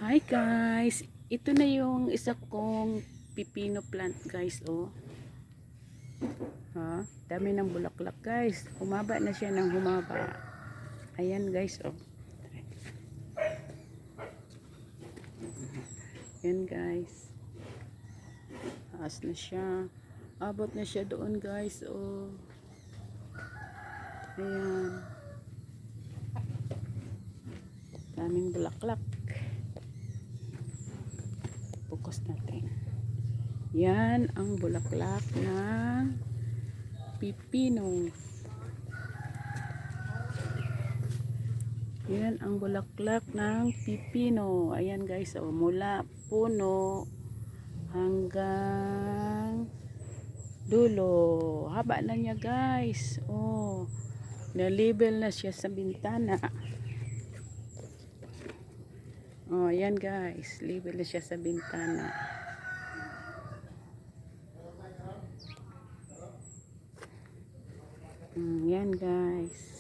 Hi guys, ito na yung isa kong pipino plant guys, oh. Ha, dami ng bulaklak guys. Humaba na siya ng humaba. Ayan guys, oh. Ayan guys. Taas na siya. Abot na siya doon guys, oh. Ayan. Daming bulaklak. Focus natin. Yan ang bulaklak ng pipino. Yan ang bulaklak ng pipino. Ayan guys, oh, mula puno hanggang dulo. Haba na niya guys. Oh, na-label na siya sa bintana. Oh, ayan guys, label na siya sa bintana. Yan guys.